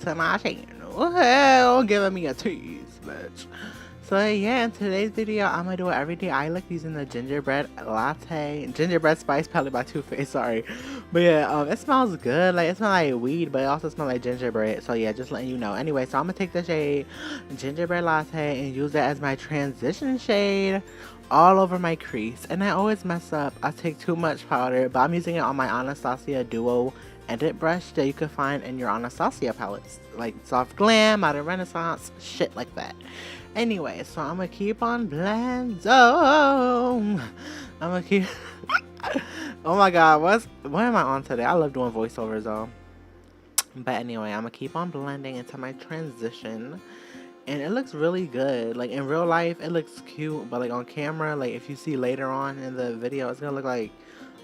to my channel. Hell, giving me a tease, bitch. So yeah, in today's video, I'm gonna do an everyday eye look using the gingerbread latte, gingerbread spice palette by Too Faced. Sorry, but yeah, it smells good. Like it smells like weed, but it also smells like gingerbread. So yeah, just letting you know. Anyway, so I'm gonna take the shade gingerbread latte and use that as my transition shade all over my crease. And I always mess up. I take too much powder, but I'm using it on my Anastasia Duo edit brush that you can find in your Anastasia palettes, like Soft Glam, Modern Renaissance, shit like that. Anyway, so I'm gonna keep on blending. I'm gonna keep. Oh my god, what am I on today? I love doing voiceovers though. But anyway, I'm gonna keep on blending into my transition, and it looks really good. Like in real life, it looks cute, but like on camera, like if you see later on in the video, it's gonna look like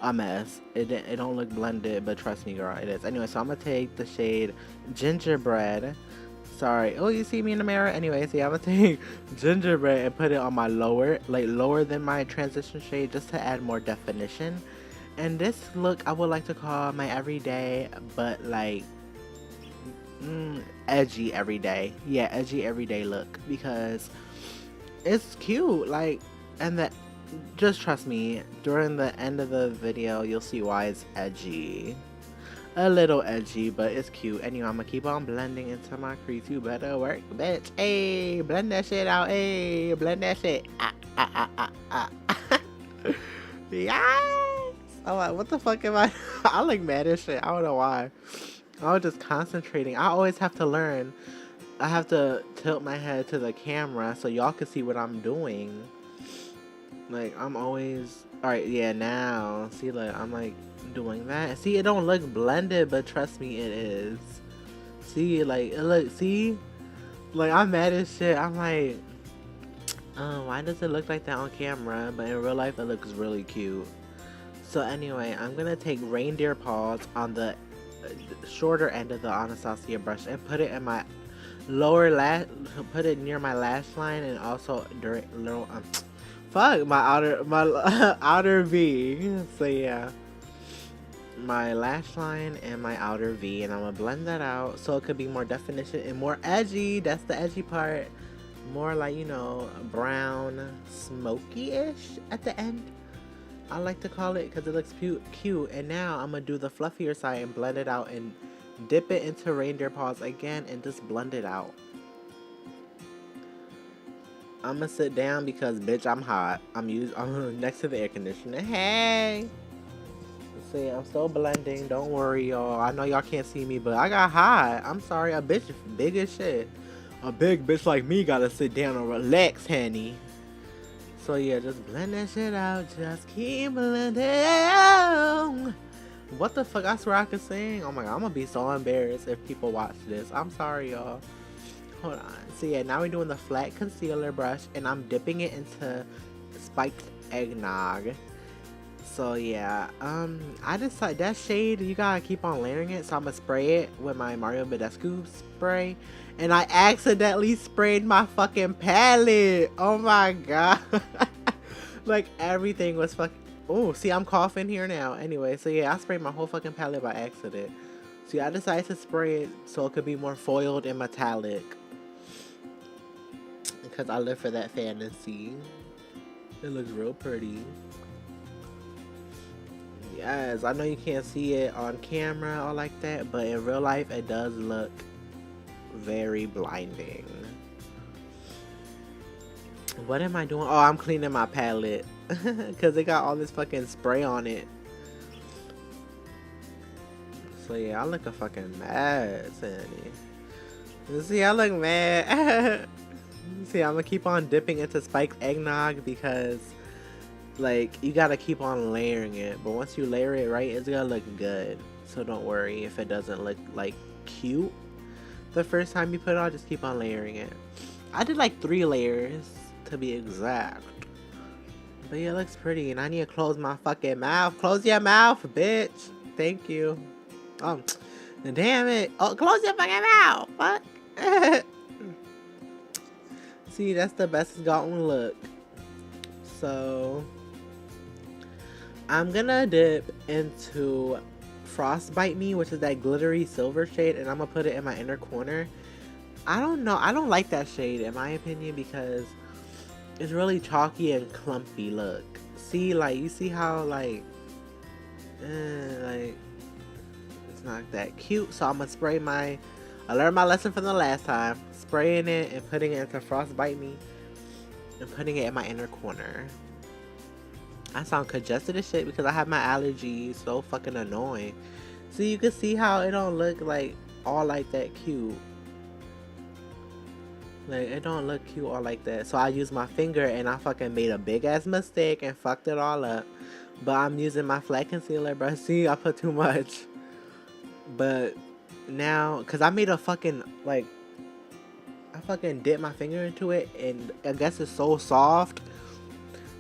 a mess. It don't look blended, but trust me, girl, it is. Anyway, so I'm gonna take the shade Gingerbread. Sorry. Oh, you see me in the mirror? Anyway, see, I'm gonna take gingerbread and put it on my lower than my transition shade, just to add more definition. And this look, I would like to call my everyday, but like, edgy everyday. Yeah, edgy everyday look, because it's cute. Like, and that, just trust me, during the end of the video, you'll see why it's edgy. A little edgy, but it's cute. Anyway, I'm gonna keep on blending into my crease. You better work, bitch. Hey, blend that shit out. Hey, blend that shit. Yes. I'm like, what the fuck am I? I like mad as shit. I don't know why. I was just concentrating. I always have to learn. I have to tilt my head to the camera so y'all can see what I'm doing. Like, I'm always... Alright, yeah, now. See, like, I'm like doing that. See, it don't look blended, but trust me, it is. See, like, it look, see? Like, I'm mad as shit. I'm like, why does it look like that on camera? But in real life, it looks really cute. So anyway, I'm gonna take reindeer paws on the shorter end of the Anastasia brush and put it in my lower lash, put it near my lash line, and also during little, fuck, my outer V. So yeah, my lash line and my outer V, and I'm gonna blend that out so it could be more definition and more edgy. That's the edgy part. More like, you know, brown, smoky-ish at the end, I like to call it, because it looks cute. And now I'm gonna do the fluffier side and blend it out and dip it into reindeer paws again and just blend it out. I'm gonna sit down because, bitch, I'm hot. I'm next to the air conditioner. Hey! See, I'm still blending. Don't worry, y'all. I know y'all can't see me, but I got hot. I'm sorry. A bitch big as shit. A big bitch like me gotta sit down and relax, honey. So yeah, just blend that shit out. Just keep blending. What the fuck? I swear I could sing. Oh my god, I'm gonna be so embarrassed if people watch this. I'm sorry, y'all. Hold on. So yeah, now we're doing the flat concealer brush, and I'm dipping it into spiked eggnog. So yeah, I decided that shade, you gotta keep on layering it. So I'm gonna spray it with my Mario Badescu spray, and I accidentally sprayed my fucking palette. Oh my god. Like everything was fucking. Oh, see, I'm coughing here now. Anyway, so yeah, I sprayed my whole fucking palette by accident. So yeah, I decided to spray it so it could be more foiled and metallic, because I live for that fantasy. It looks real pretty. Yes, I know you can't see it on camera or like that, but in real life it does look very blinding. What am I doing? Oh, I'm cleaning my palette because it got all this fucking spray on it. So yeah, I look a fucking mess, honey. You see, I look mad. See, I'm gonna keep on dipping into spiked eggnog because, like, you gotta keep on layering it. But once you layer it right, it's gonna look good. So don't worry if it doesn't look like cute the first time you put it on. Just keep on layering it. I did like 3 layers to be exact. But yeah, it looks pretty. And I need to close my fucking mouth. Close your mouth, bitch. Thank you. Oh, damn it. Oh, close your fucking mouth. Fuck. See, that's the best it's gotten look. So I'm gonna dip into Frostbite Me, which is that glittery silver shade, and I'm gonna put it in my inner corner. I don't know. I don't like that shade in my opinion because it's really chalky and clumpy look. See, like, you see how, like, like, it's not that cute. So I'm gonna spray my, I learned my lesson from the last time. Spraying it and putting it into Frostbite Me and putting it in my inner corner. I sound congested as shit because I have my allergies. So fucking annoying. So you can see how it don't look like all like that cute. Like, it don't look cute all like that. So I used my finger and I fucking made a big ass mistake and fucked it all up. But I'm using my flat concealer brush. See, I put too much. But now, cause I made a fucking, like, I fucking dipped my finger into it and I guess it's so soft.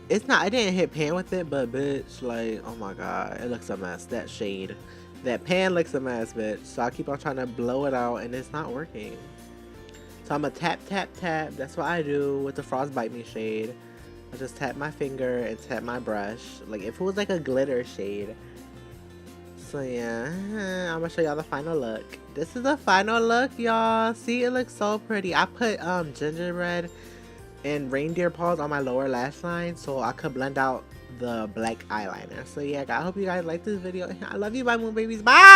It's not, I didn't hit pan with it, but bitch, like, oh my god, it looks a mess. That shade. That pan looks a mess, bitch. So I keep on trying to blow it out and it's not working. So I'm gonna tap, tap, tap. That's what I do with the Frostbite Me shade. I just tap my finger and tap my brush. Like, if it was like a glitter shade. So yeah, I'm gonna show y'all the final look. This is the final look, y'all. See, it looks so pretty. I put gingerbread and reindeer paws on my lower lash line so I could blend out the black eyeliner. So yeah, I hope you guys like this video. I love you, my moon babies. Bye!